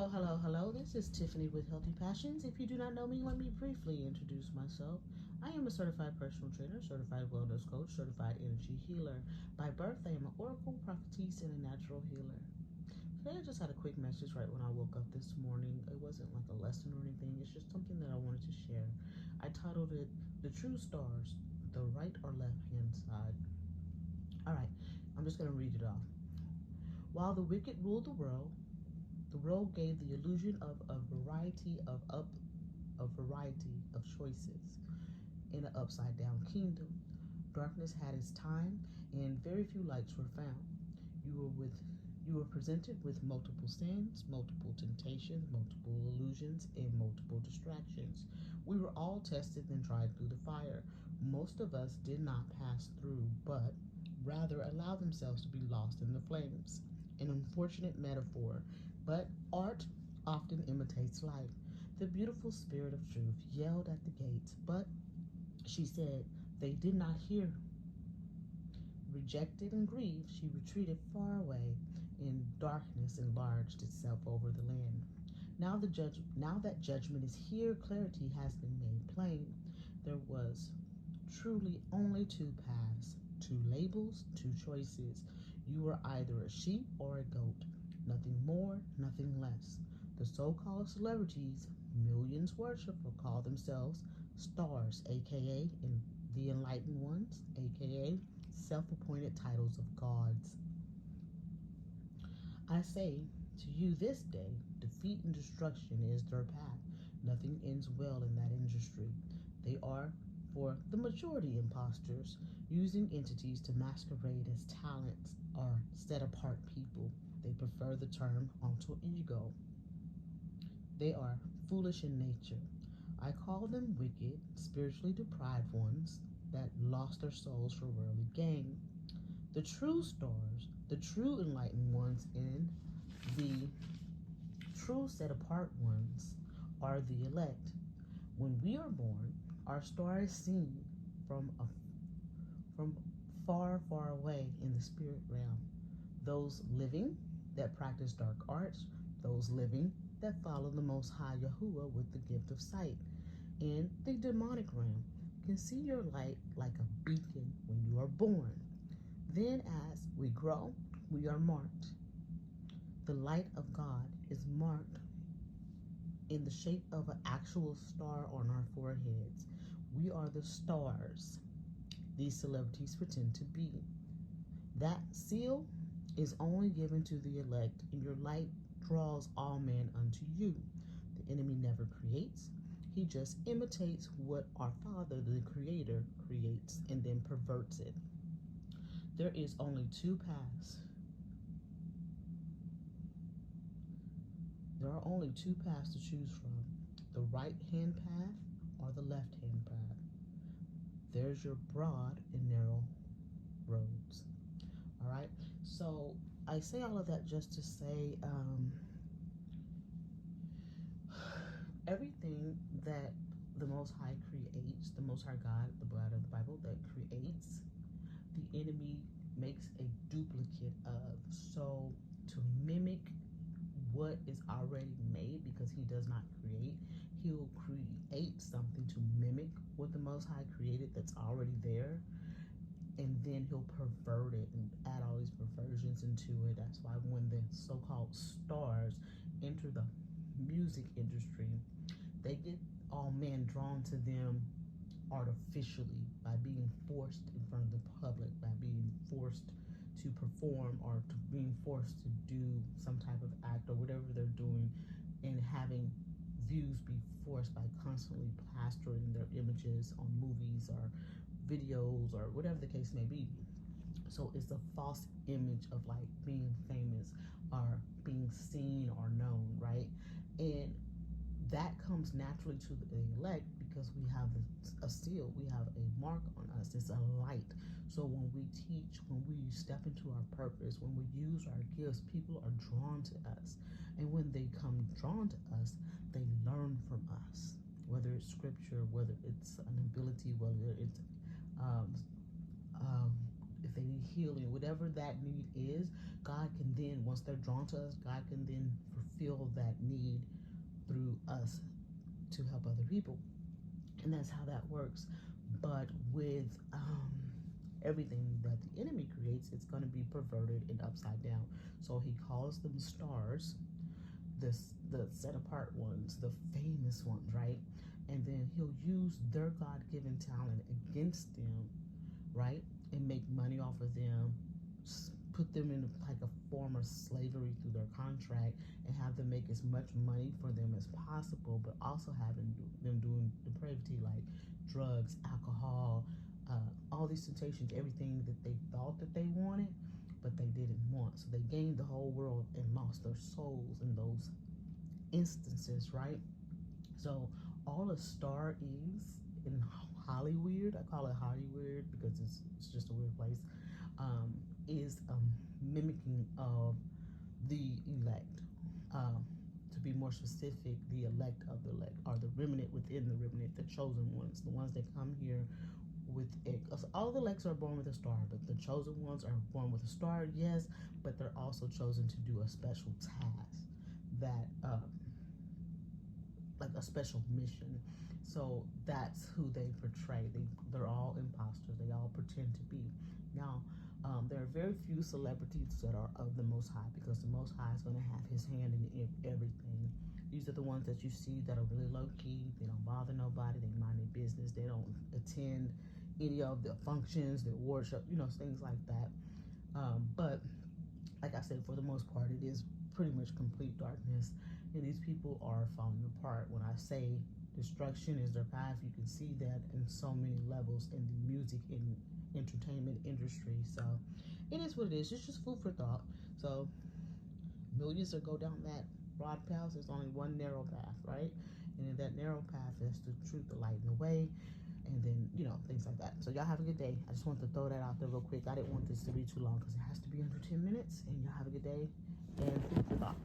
Hello. This is Tiffany with Healthy Passions. If you do not know me, let me briefly introduce myself. I am a certified personal trainer, certified wellness coach, certified energy healer. By birth, I am an oracle, prophetess, and a natural healer. Today, I just had a quick message right when I woke up this morning. It wasn't like a lesson or anything, it's just something that I wanted to share. I titled it, The True Stars, the Right or Left Hand Side. All right, I'm just going to read it off. While the wicked ruled the world gave the illusion of a variety of choices in an upside down kingdom. Darkness had its time, and very few lights were found. You were presented with multiple sins, multiple temptations, multiple illusions, and multiple distractions. We were all tested and tried through the fire. Most of us did not pass through, but rather allowed themselves to be lost in the flames. An unfortunate metaphor, but art often imitates life. The beautiful spirit of truth yelled at the gates, but she said they did not hear. Rejected and grieved, she retreated far away, and darkness enlarged itself over the land. Now that judgment is here, clarity has been made plain. There was truly only two paths, two labels, two choices. You were either a sheep or a goat. Nothing more, nothing less. The so-called celebrities millions worship or call themselves stars, aka the enlightened ones, aka self-appointed titles of gods. I say to you this day, defeat and destruction is their path. Nothing ends well in that industry. They are, for the majority, imposters, using entities to masquerade as talents or set apart people. They prefer the term alter ego. They are foolish in nature. I call them wicked, spiritually deprived ones that lost their souls for worldly gain. The true stars, the true enlightened ones, and the true set apart ones are the elect. When we are born, our star is seen from far away in the spirit realm. Those living that practice dark arts, those living that follow the Most High Yahuwah with the gift of sight, in the demonic realm can see your light like a beacon when you are born. Then as we grow, we are marked. The light of God is marked in the shape of an actual star on our foreheads. We are the stars these celebrities pretend to be. That seal is only given to the elect, and your light draws all men unto you. The enemy never creates. He just imitates what our Father, the Creator, creates and then perverts it. There is only two paths. There are only two paths to choose from, the right-hand path or the left-hand path. There's your broad and narrow roads. All right, so I say all of that just to say everything that the Most High creates, the Most High God, the God of the Bible that creates, the enemy makes a duplicate of. So to mimic what is already made, because he does not create, he'll create something to mimic what the Most High created that's already there, and then he'll pervert it and add all these perversions into it. That's why when the so-called stars enter the music industry, they get all men drawn to them artificially by being forced in front of the public, by being forced to perform or to being forced to do some type of act or whatever they're doing, and having views be forced by constantly plastering their images on movies or videos or whatever the case may be. So it's a false image of like being famous or being seen or known, right? And that comes naturally to the elect because we have a seal, we have a mark on us. It's a light. So when we teach, when we step into our purpose, when we use our gifts, people are drawn to us. And when they come drawn to us, they learn from us, whether it's scripture, whether it's an ability, whether it's um, if they need healing, whatever that need is, God can then, once they're drawn to us, God can then feel that need through us to help other people. And that's how that works. But with everything that the enemy creates, it's going to be perverted and upside down. So he calls them stars, the set apart ones, the famous ones, right? And then he'll use their God-given talent against them, right? And make money off of them, put them in like a form of slavery through their contract, and have them make as much money for them as possible, but also having them doing depravity like drugs, alcohol, all these temptations, everything that they thought that they wanted, but they didn't want. So they gained the whole world and lost their souls in those instances, right? So all a star is in Hollywood, I call it Hollywood because it's just a weird place, is mimicking of the elect. To be more specific, the elect of the elect, or the remnant within the remnant, the chosen ones, the ones that come here with it. All the elects are born with a star, but the chosen ones are born with a star, yes, but they're also chosen to do a special task that like a special mission. So that's who they portray. They're all imposters. They all pretend to be. Now, there are very few celebrities that are of the Most High, because the Most High is going to have his hand in everything. These are the ones that you see that are really low key. They don't bother nobody. They mind their business. They don't attend any of the functions, their worship, things like that. But like I said, for the most part, it is pretty much complete darkness, and these people are falling apart. When I say destruction is their path, you can see that in so many levels in the music and entertainment industry. So it is what it is. It's just food for thought. So millions that go down that broad path, there's only one narrow path, right? And in that narrow path is the truth, the light, and the way, and then things like that. So y'all have a good day. I just wanted to throw that out there real quick. I didn't want this to be too long because it has to be under 10 minutes. And y'all have a good day and food for thought.